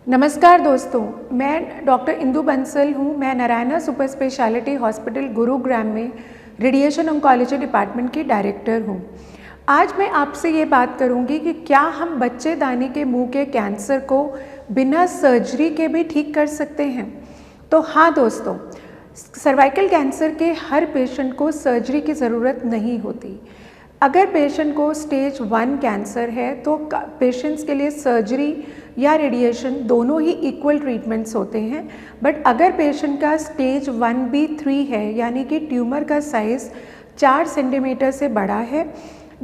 नमस्कार दोस्तों, मैं डॉक्टर इंदु बंसल हूँ। मैं Narayana super speciality hospital Gurugram में रेडिएशन ऑन्कोलॉजी डिपार्टमेंट की डायरेक्टर हूँ। आज मैं आपसे ये बात करूँगी कि क्या हम बच्चेदानी के मुंह के कैंसर को बिना सर्जरी के भी ठीक कर सकते हैं। तो हाँ दोस्तों, सर्वाइकल कैंसर के हर पेशेंट को सर्जरी की ज़रूरत नहीं होती। अगर पेशेंट को स्टेज 1 कैंसर है तो पेशेंट्स के लिए सर्जरी या रेडिएशन दोनों ही इक्वल ट्रीटमेंट्स होते हैं। बट अगर पेशेंट का स्टेज 1B3 है, यानी कि ट्यूमर का साइज़ 4 सेंटीमीटर से बड़ा है,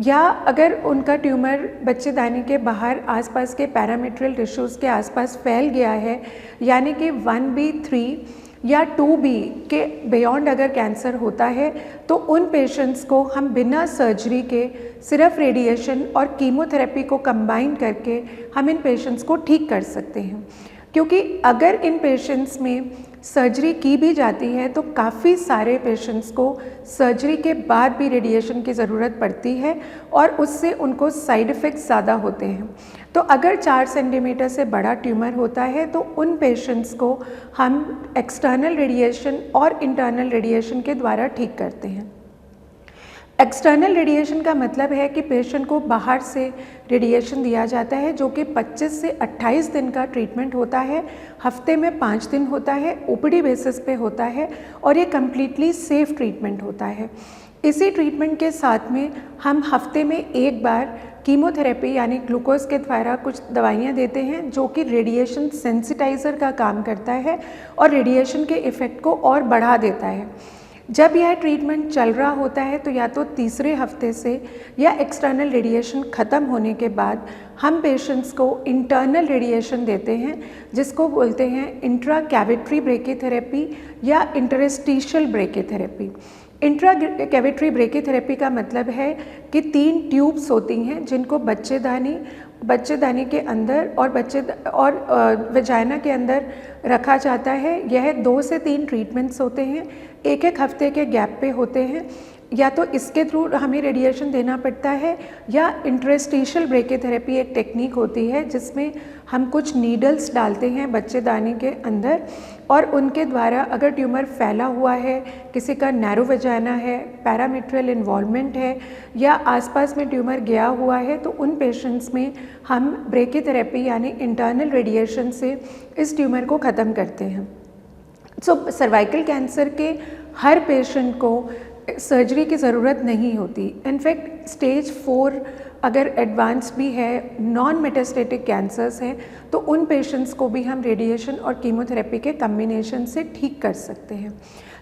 या अगर उनका ट्यूमर बच्चेदानी के बाहर आसपास के पैरामीट्रियल टिश्यूज़ के आसपास फैल गया है, यानी कि 1B3 या 2B के बियॉन्ड अगर कैंसर होता है, तो उन पेशेंट्स को हम बिना सर्जरी के सिर्फ रेडिएशन और कीमोथेरेपी को कंबाइन करके हम इन पेशेंट्स को ठीक कर सकते हैं। क्योंकि अगर इन पेशेंट्स में सर्जरी की भी जाती है तो काफ़ी सारे पेशेंट्स को सर्जरी के बाद भी रेडिएशन की ज़रूरत पड़ती है और उससे उनको साइड इफ़ेक्ट्स ज़्यादा होते हैं। तो अगर 4 सेंटीमीटर से बड़ा ट्यूमर होता है तो उन पेशेंट्स को हम एक्सटर्नल रेडिएशन और इंटरनल रेडिएशन के द्वारा ठीक करते हैं। एक्सटर्नल रेडिएशन का मतलब है कि पेशेंट को बाहर से रेडिएशन दिया जाता है, जो कि 25 से 28 दिन का ट्रीटमेंट होता है। हफ्ते में 5 दिन होता है, ओपीडी बेसिस पे होता है और ये कम्प्लीटली सेफ ट्रीटमेंट होता है। इसी ट्रीटमेंट के साथ में हम हफ्ते में एक बार कीमोथेरेपी यानी ग्लूकोज के द्वारा कुछ दवाइयाँ देते हैं, जो कि रेडिएशन सेंसिटाइज़र का काम करता है और रेडिएशन के इफ़ेक्ट को और बढ़ा देता है। जब यह ट्रीटमेंट चल रहा होता है तो या तो तीसरे हफ्ते से या एक्सटर्नल रेडिएशन ख़त्म होने के बाद हम पेशेंट्स को इंटरनल रेडिएशन देते हैं, जिसको बोलते हैं इंट्रा कैविट्री ब्रेकीथेरेपी या इंटरस्टिशियल ब्रेकीथेरेपी। इंट्रा कैविट्री ब्रेकीथेरेपी का मतलब है कि 3 ट्यूब्स होती हैं जिनको बच्चेदानी के अंदर और वजाइना के अंदर रखा जाता है। यह 2 से 3 ट्रीटमेंट्स होते हैं, एक हफ्ते के गैप पे होते हैं। या तो इसके थ्रू हमें रेडिएशन देना पड़ता है या इंटरस्टिशियल ब्रेकीथेरेपी एक टेक्निक होती है जिसमें हम कुछ नीडल्स डालते हैं बच्चेदानी के अंदर और उनके द्वारा अगर ट्यूमर फैला हुआ है, किसी का नैरो वजाइना है, पैरामीट्रियल इन्वॉल्वमेंट है या आसपास में ट्यूमर गया हुआ है, तो उन पेशेंट्स में हम ब्रेकीथेरेपी यानी इंटरनल रेडिएशन से इस ट्यूमर को ख़त्म करते हैं। सर्वाइकल कैंसर के हर पेशेंट को सर्जरी की ज़रूरत नहीं होती। इनफैक्ट स्टेज 4 अगर एडवांस भी है, नॉन मेटास्टेटिक कैंसर्स हैं, तो उन पेशेंट्स को भी हम रेडिएशन और कीमोथेरेपी के कम्बिनेशन से ठीक कर सकते हैं।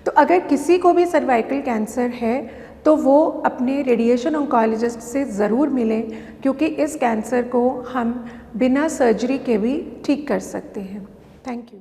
तो अगर किसी को भी सर्वाइकल कैंसर है तो वो अपने रेडिएशन ऑन्कोलॉजिस्ट से ज़रूर मिलें, क्योंकि इस कैंसर को हम बिना सर्जरी के भी ठीक कर सकते हैं। Thank you.